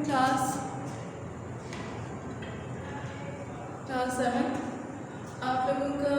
Class 7 आप लोगों का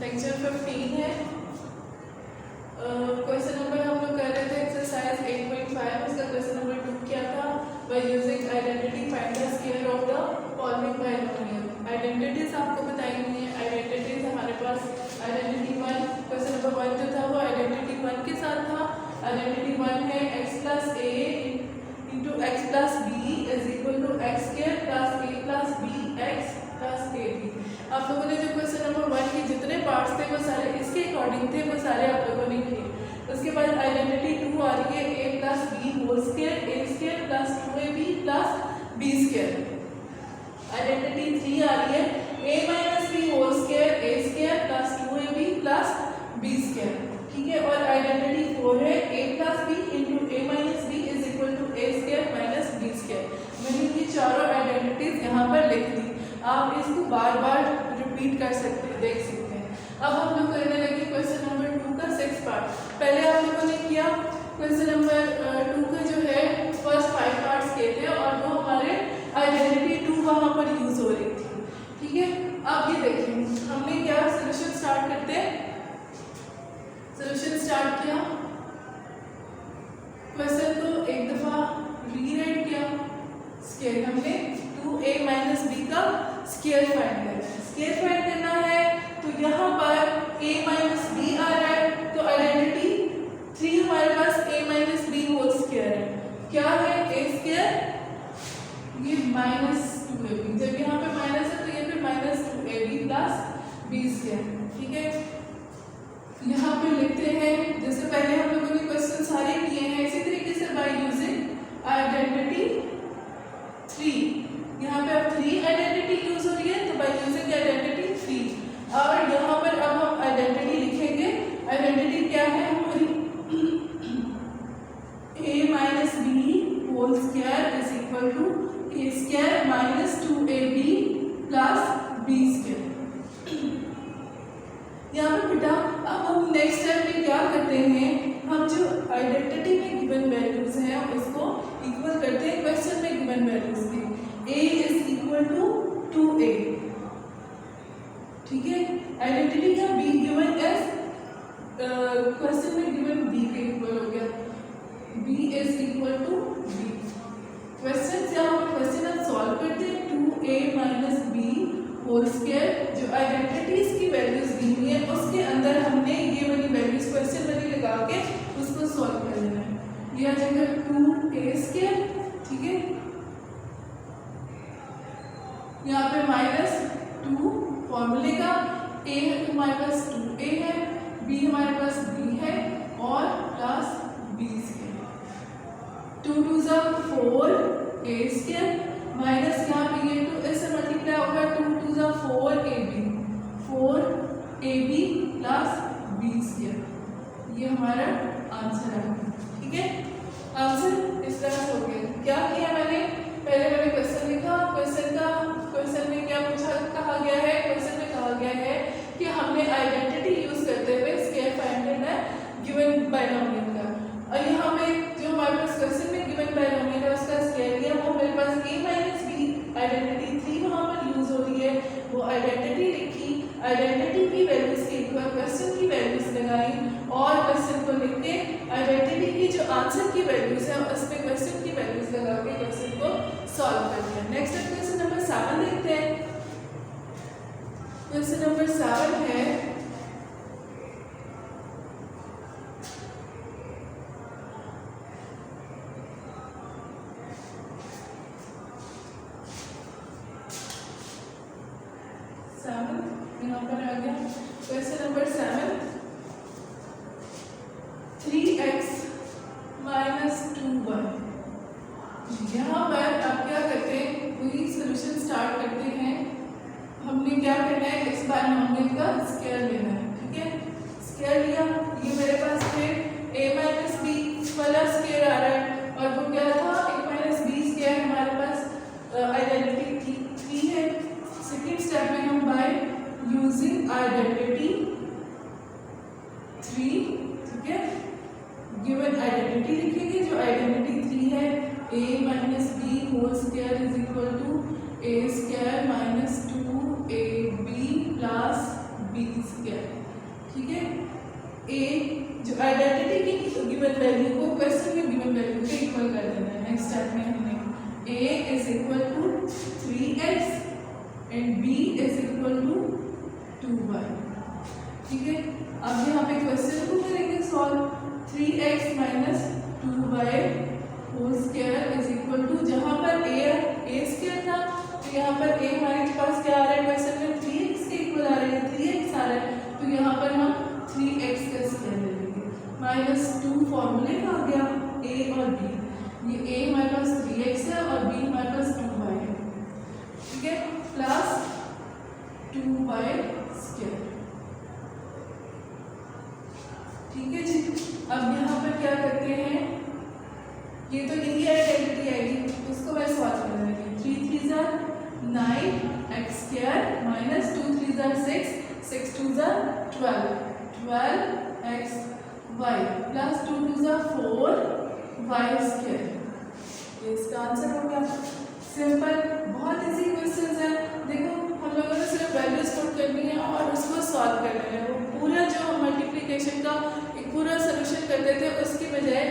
लेक्चर 15 है। क्वेश्चन नंबर हम लोग कर रहे थे एक्सरसाइज 8.5। उसका क्वेश्चन नंबर 2 क्या था? Bye using identity find the square of the following binomial. Identities आपको बताई हुई है। आइडेंटिटीज हमारे पास आइडेंटिटी 1 क्वेश्चन नंबर 1 जो था वो आइडेंटिटी 1 के साथ था। आइडेंटिटी 1 है x plus a into x plus b is equal to x square plus a plus b x plus a b. आप लोगों ने जो क्वेश्चन नंबर 1 के जितने पार्ट्स थे वो सारे इसके अकॉर्डिंग थे, वो सारे आप लोगों ने किए। उसके बाद आइडेंटिटी 2 आ रही है a plus b whole square a square plus 2ab plus b square. Identity 3 आ रही है a minus b whole square a square plus 2ab plus b square. ठीक है। और आइडेंटिटी 4 है a plus b into a minus b is equal to a square minus b square. मैंने ये चारों आइडेंटिटीज यहाँ पर लिख दी। आप इसको बार बार रिपीट कर सकते हैं, देख सकते हैं। अब हम लोग करने लगे क्वेश्चन नंबर 2 का 6 पार्ट। पहले आप लोगों ने किया क्वेश्चन नंबर 2 का जो है फर्स्ट 5 पार्ट्स किए थे और वो हमारे आइडेंटिटी 2 वहाँ पर यूज हो रही थी। ठीक है। अब ये देखिए हमने क्या सोल्यूशन स्टार्ट करते हैं। सोल्यूशन स्टार्ट किया, क्वेश्चन को एक दफा रीराइट किया। स्केयर हमने 2a माइनस बी का स्केयर फाइंड करना है। स्केयर फाइंड करना है तो यहाँ पर a माइनस बी आ रहा है, तो आइडेंटिटी 3 हमारे पास a minus b whole square है। क्या है? a स्केयर ये माइनस 2ab, जब यहाँ पे माइनस है तो ये पे minus 2ab plus b square. ठीक है। यहाँ पे लिखते हैं जैसे पहले हम लोगों ने क्वेश्चन सारे किए हैं, इसी तरीके से बाय यूजिंग आइडेंटिटी 3। यहाँ पे अब 3 आइडेंटिटी यूज हो रही है तो बाय यूजिंग आइडेंटिटी 3। और यहाँ पर अब हम आइडेंटिटी लिखेंगे। आइडेंटिटी क्या है हमारी? a minus b whole square is equal to a square minus 2ab plus b square. यहाँ पे बेटा अब हम नेक्स्ट स्टेप में क्या करते हैं, हम जो आइडेंटिटी में गिवन वैल्यूज हैं उसको इक्वल करते हैं क्वेश्चन में गिवन वैल्यूज के। a is equal to 2a। ठीक है। आइडेंटिटी का b गिवन एज क्वेश्चन में गिवन b के इक्वल हो गया। b is equal to b। Question से हम क्वेश्चन अब सॉल्व करते हैं। 2a minus b whole square जो आइडेंटिटीज की वैल्यूज दी हुई है उसके अंदर हमने ये वाली वैल्यूज क्वेश्चन वाली लगा के उसको सॉल्व कर लेना है। ये आ जाएगा 2a स्क्वायर। ठीक है। यहाँ पे माइनस 2 फॉर्मूले का a है तो हमारे पास 2a है, b हमारे पास b है और प्लस b स्क्वायर। 2 2 जा 4a स्क्वायर माइनस यहाँ पे ये 2 इससे मल्टीप्लाई होगा 2 2 जा 4ab प्लस b स्क्वायर। ये हमारा आंसर है। ठीक है। आंसर इस तरह से हो गया। क्या किया मैंने? पहले मैंने क्वेश्चन लिखा। क्वेश्चन में क्या पूछा कहा गया है? क्वेश्चन में कहा गया है कि हमने आइडेंटिटी यूज करते हुए स्केयर फाइंड करना है गिवन बाइनोमियल का। और यहाँ पे जो हमारे पास क्वेश्चन में गिवन बाइनोमियल है उसका स्केयर लिया, वो मेरे पास a माइनस बी आइडेंटिटी 3 वहाँ पर यूज हो रही है। वो आइडेंटिटी लिखी, आइडेंटिटी की वैल्यूज के इक्वल क्वेश्चन की वैल्यूज लगाई और क्वेश्चन को लिख के आइडेंटिटी की जो आंसर की वैल्यूज है उसमें क्वेश्चन की वैल्यूज लगा के क्वेश्चन को सॉल्व कर दिया। नेक्स्ट क्वेश्चन नंबर 7 देखते हैं। क्वेश्चन नंबर 7 है यहाँ पर आ गया question number 7। 3x minus 2y। यहाँ पर आप क्या करते हैं, वही सोल्यूशन स्टार्ट करते हैं। हमने क्या करना है, इस बाइनोमियल का स्क्वायर लेना है। ठीक है। स्क्वायर लिया, ये मेरे पास फिर a माइनस बी वाला स्क्वायर आ रहा है और वो क्या था a माइनस बी स्क्वायर हमारे पास आइडेंटिटी 3 है। सेकेंड स्टेप में हम बाय यूजिंग आइडेंटिटी 3, ठीक है, गिवन आइडेंटिटी लिखेंगे। जो आइडेंटिटी 3 है a minus a square minus 2ab plus b square. ठीक है, ए जो आइडेंटिटी की गिवन वैल्यू को क्वेश्चन में गिवन वैल्यू के इक्वल कर देना है। नेक्स्ट स्टेप में हमने a is equal to 3x and b is equal to 2y। ठीक है, अब यहाँ पे क्वेश्चन को करेंगे solve. 3x minus 2y whole square is equal to, जहाँ पर a स्क्वायर था तो यहाँ पर a हमारे पास क्या आ रहा है क्वेश्चन में 3x के इक्वल आ रहा है, 3x आ रहा है, तो यहाँ पर हम 3x का स्क्वायर ले लेंगे। माइनस 2 फॉर्मूले का आ गया a और b, ये a हमारे पास 3x है और b हमारे पास 2y है। ठीक है, प्लस 2y स्क्वायर। ठीक है जी, अब यहाँ पर क्या करते हैं, ये तो इनकी आइडेंटिटी आएगी, उसको मैं सॉल्व कर देंगे। 3 3 जा 9 x स्क्वायर माइनस 2 3 जा 6 6 2 जा 12 12 x y प्लस 2 2 जा 4 y स्क्वायर। ये इसका आंसर हो गया। सिंपल, बहुत इजी क्वेश्चन है। देखो हम लोगों ने सिर्फ वैल्यूज पुट करनी है और उसको सॉल्व करना है। वो पूरा जो मल्टीप्लिकेशन का एक पूरा सोल्यूशन करते थे, उसकी बजाय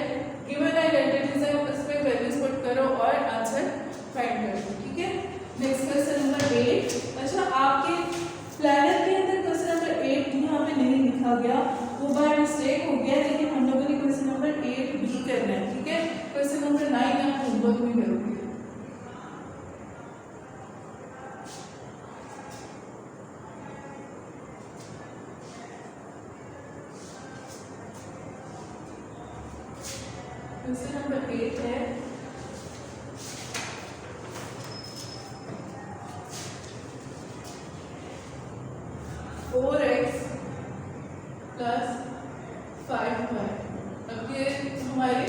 गिवन आइडेंटिटीज है उसमें वैल्यूज पुट करो और आंसर फाइंड करो। ठीक है, नेक्स्ट क्वेश्चन नंबर 8। अच्छा, आपके प्लानर के अंदर क्वेश्चन नंबर 8 यहाँ पे नहीं लिखा गया, वो बाय मिस्टेक हो गया, लेकिन हम लोगों ने क्वेश्चन नंबर 8 भी करना है। ठीक है, क्वेश्चन नंबर 9 आप होमवर्क में करोगे। क्वेश्चन नंबर 8 है 4x प्लस 5y। अब ये हमारे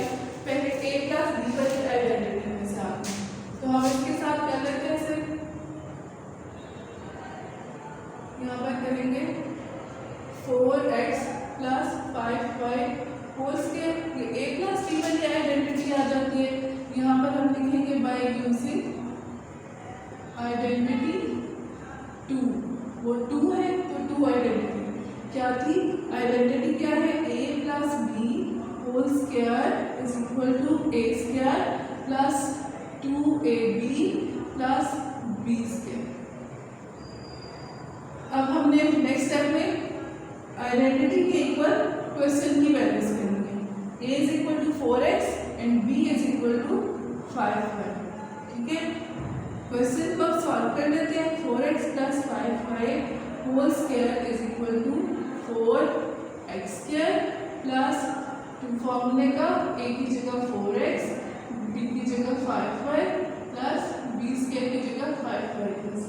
पहले a प्लस b वाली आइडेंटिटी में से आते हैं, तो हम इसके साथ कर लेते हैं। सिर्फ यहाँ पर करेंगे 4x plus 5y whole square. ये a प्लस b वाली आइडेंटिटी आ जाती है। यहाँ पर हम लिखेंगे बाय यूजिंग आइडेंटिटी 2। वो 2 है तो 2 आइडेंटिटी क्या थी, आइडेंटिटी क्या है, a plus b whole square is equal to a square plus 2ab plus b square. अब हमने नेक्स्ट स्टेप में आइडेंटिटी के इक्वल क्वेश्चन की वैल्यूज करनी है। a is equal to 4x and b is equal to 5y। ठीक है, question को अब सॉल्व कर लेते हैं। 4x plus 5y whole square is equal to 4x square plus 2 फॉर्मूले का a की जगह 4x, b की जगह 5y प्लस b स्क्वायर की जगह 5y प्लस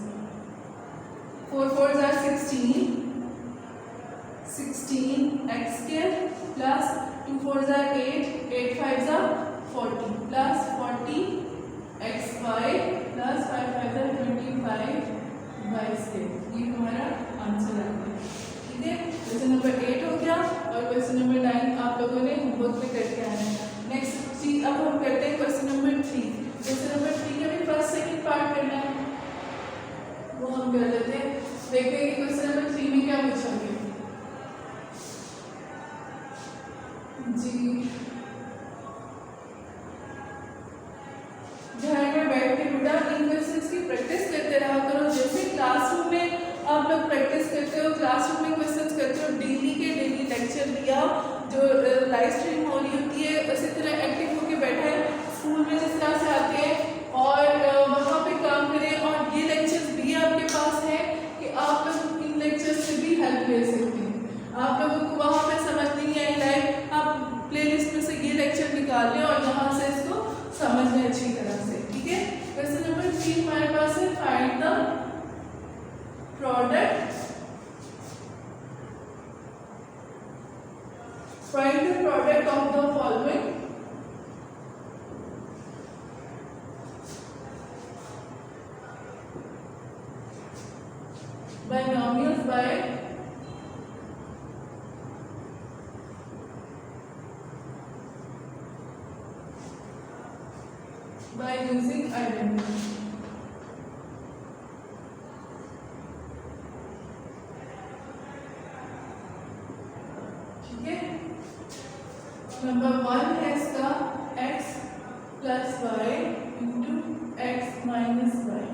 4 4 जा 16 16x स्क्वायर प्लस 2 4 जा 8 8 5 जा 40 प्लस 40xy प्लस 5 5 जा 25y स्क्वायर। ये हमारा आंसर आ गया। ठीक है, क्वेश्चन नंबर 8 हो गया और क्वेश्चन नंबर 9 आप लोगों ने होमवर्क में करके आना है। नेक्स्ट चीज अब हम करते हैं क्वेश्चन नंबर 3। क्वेश्चन नंबर 3 का भी फर्स्ट सेकंड पार्ट करना है, वो हम कर लेते हैं। देखते हैं कि क्वेश्चन नंबर 3 में क्या पूछा गया जी। घर में बैठ के बेटा इन क्वेश्चंस की प्रैक्टिस करते रहा करो। जैसे क्लासरूम में आप लोग प्रैक्टिस करते हो, क्लासरूम में क्वेश्चंस करते हो, डेली के डेली लेक्चर दिया जो लाइव स्ट्रीम हो रही होती है, उसी तरह एक्टिव होकर बैठा है स्कूल में जिस तरह से आते हैं और वहाँ पे काम करें। और ये लेक्चर्स भी आपके पास है कि आप लोग इन लेक्चर्स से भी हेल्प ले सकते हैं। आप लोगों को वहाँ पे समझ नहीं आई लाइव, आप प्लेलिस्ट में से ये लेक्चर निकाल लें और यहाँ से इसको समझ लें अच्छी तरह से। ठीक है, क्वेश्चन नंबर 3 हमारे पास है find the product of the following binomials by using identity। Plus y into x minus y.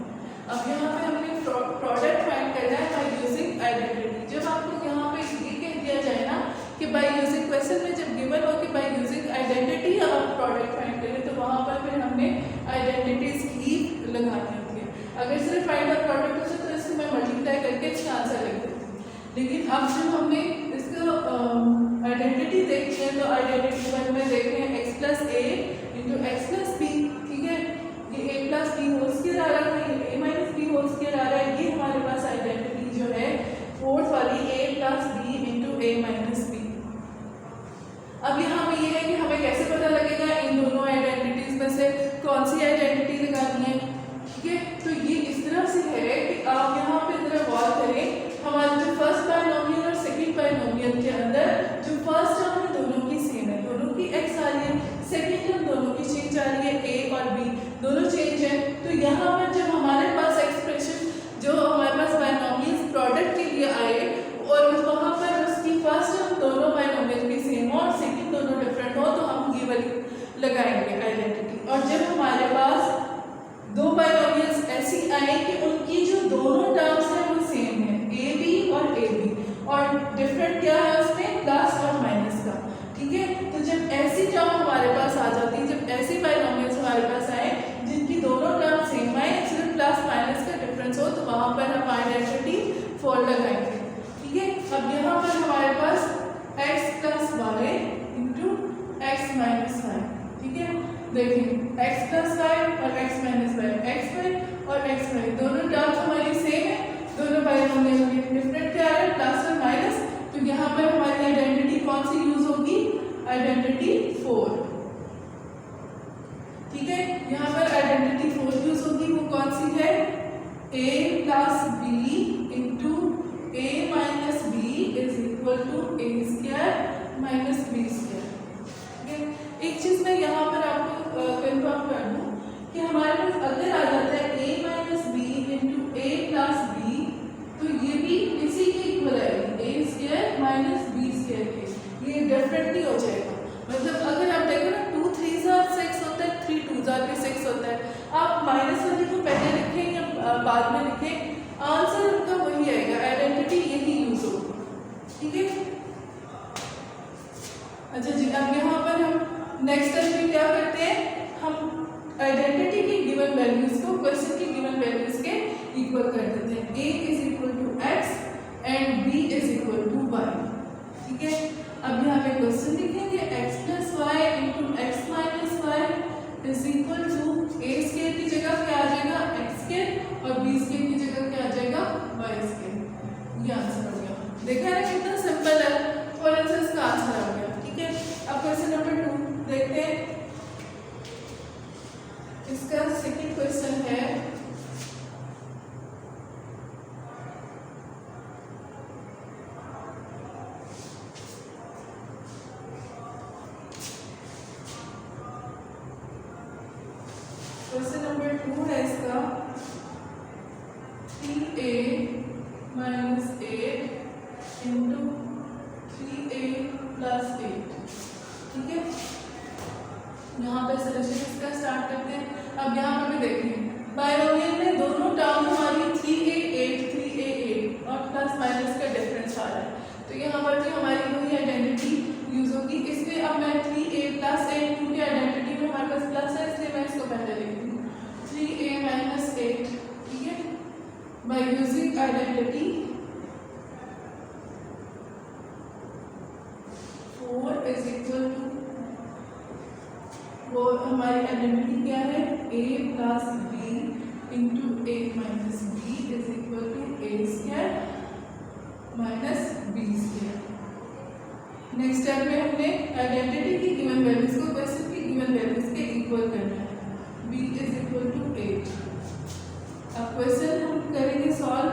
अब यहाँ पे हमने प्रोडक्ट फाइंड करना है बाय यूजिंग आइडेंटिटी। जब आपको यहाँ पे ये कह दिया जाए ना कि बाय यूजिंग, क्वेश्चन में जब गिवन हो कि बाय यूजिंग आइडेंटिटी आप प्रोडक्ट फाइंड करें, तो वहाँ पर फिर हमने आइडेंटिटीज ही लगानी होती है। अगर सिर्फ फाइंड द प्रोडक्ट होता तो इसको मैं मल्टीप्लाई करके इसका आंसर लिख देती हूँ, लेकिन अब जब हमने इसको आइडेंटिटी देखते हैं तो आइडेंटिटी वन में देख रहे हैं एक्स प्लस ए इंटू एक्स प्लस बी। ठीक है, ये ए प्लस बी होल स्क्वायर आ रहा है, ये ए माइनस बी होल स्क्वायर आ रहा है। ये हमारे पास आइडेंटिटी जो है फोर्थ वाली ए plus b into a minus B. अब यहाँ पे ये है कि हमें कैसे पता लगेगा इन दोनों आइडेंटिटीज में से कौन सी आइडेंटिटी लगानी है। ठीक है, तो ये इस तरह से है कि आप यहाँ पे जरा गौर करें, हमारे जो फर्स्ट बायनोमियल और सेकंड बायनोमियल के अंदर जो फर्स्ट टर्म है दोनों की सेम है, दोनों की एक्स आ रही है, सेकंड टर्म दोनों की चेंज आ रही है, ए और बी दोनों चेंज है। तो यहाँ पर जब हमारे पास एक्सप्रेशन जो हमारे पास बायनोमियल प्रोडक्ट के लिए आए और वहाँ पर उसकी फर्स्ट टर्म दोनों बायनोमियल की सेम हो और सेकंड दोनों डिफरेंट हो, तो हम ये वाली लगाएंगे आइडेंटिटी। और जब हमारे पास दो बायनोमियल्स ऐसी आए कि उनकी जो दोनों टर्म्स हैं वो सेम है, ए बी और ए बी, और डिफरेंट क्या है उसमें प्लस और माइनस का। ठीक है, तो जब ऐसी टर्म हमारे पास आ जाती है, जब ऐसी बायनोमियल्स हमारे पास आए जिनकी दोनों टर्म सेम आए, सिर्फ प्लस माइनस का डिफरेंस हो, तो वहाँ पर हम आइडेंटिटी 4 लगाएंगे। ठीक है, अब यहाँ पर हमारे पास x plus y into x minus y. ठीक है, देखिए x प्लस वाई और x minus y, x y और एक्स वाई दोनों टर्म्स हमारी सेम है, दोनों बायनोमियल में डिफरेंट क्या है प्लस और माइनस। तो यहाँ पर हमारी आइडेंटिटी कौन सी यूज होगी, आइडेंटिटी 4। ठीक है, यहाँ पर आइडेंटिटी 4 यूज होगी, वो कौन सी है, a plus b into a minus b is equal to a square minus b square. एक चीज मैं यहाँ पर आपको कंफर्म कर दूं कि हमारे पास अगर आ जाता है a minus b into a plus b, तो ये भी इसी के इक्वल आएगी, a square minus b square के। ये डिफरेंटली हो जाएगा, मतलब अगर आप देखो ना 2 3 6 होता है, 3 2 भी 6 होता है। आप माइनस वाले को पहले लिखें या बाद में लिखें, आंसर उनका वही आएगा, आइडेंटिटी यही यूज होगी। ठीक है, अच्छा जी, अब यहाँ पर हम नेक्स्ट टाइम में क्या करते हैं, हम आइडेंटिटी की गिवन वैल्यूज को क्वेश्चन की गिवन वैल्यूज के इक्वल कर देते हैं। a is equal to x and b is equal to y. ठीक है, अब यहाँ पे क्वेश्चन लिखेंगे x plus y into x minus y is equal to a square की जगह क्या आ जाएगा, एक्स स्क्वायर, और बी स्क्वायर की जगह क्या आ जाएगा, वाई स्क्वायर। ये आंसर हो गया। देखा है कितना सिंपल है, और इसका आंसर आ गया। ठीक है, अब क्वेश्चन नंबर 2 देखते हैं। इसका सेकंड क्वेश्चन है, क्वेश्चन नंबर 2 है इसका 3a माइनस 8 इंटू 3a प्लस 8। ठीक है, यहाँ पे सॉल्यूशन इसका स्टार्ट करते हैं। अब यहाँ पे भी देखें, बायनोमियल में दोनों टर्म हमारी 3a8 और प्लस माइनस का डिफरेंस आ रहा है, तो यहाँ पर भी हमारी वही आइडेंटिटी यूज होगी। इसलिए अब मैं 3a प्लस 8, क्योंकि आइडेंटिटी में हमारे पास प्लस है इसलिए मैं इसको पहले लिख दूँ 3a माइनस 8। ठीक है, by using identity 4 is equal to, वो हमारी आइडेंटिटी क्या है, a plus b into a minus b is equal to a square minus b square. Next step में हमने आइडेंटिटी की गिवन वैल्यूज को क्वेश्चन की गिवन वैल्यूज के इक्वल करना है, b इज इक्वल टू 8। अब क्वेश्चन हम करेंगे सॉल्व,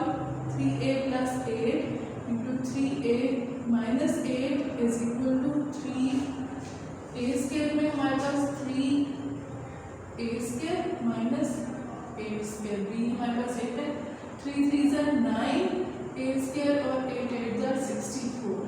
3a प्लस 8 इंटू 3a minus 8 is equal to 3 a square में हमारे पास 3 a square minus 8 square, b हमारे पास 8 है, 3 3 9 ए स्क्वायर और 8 8 64।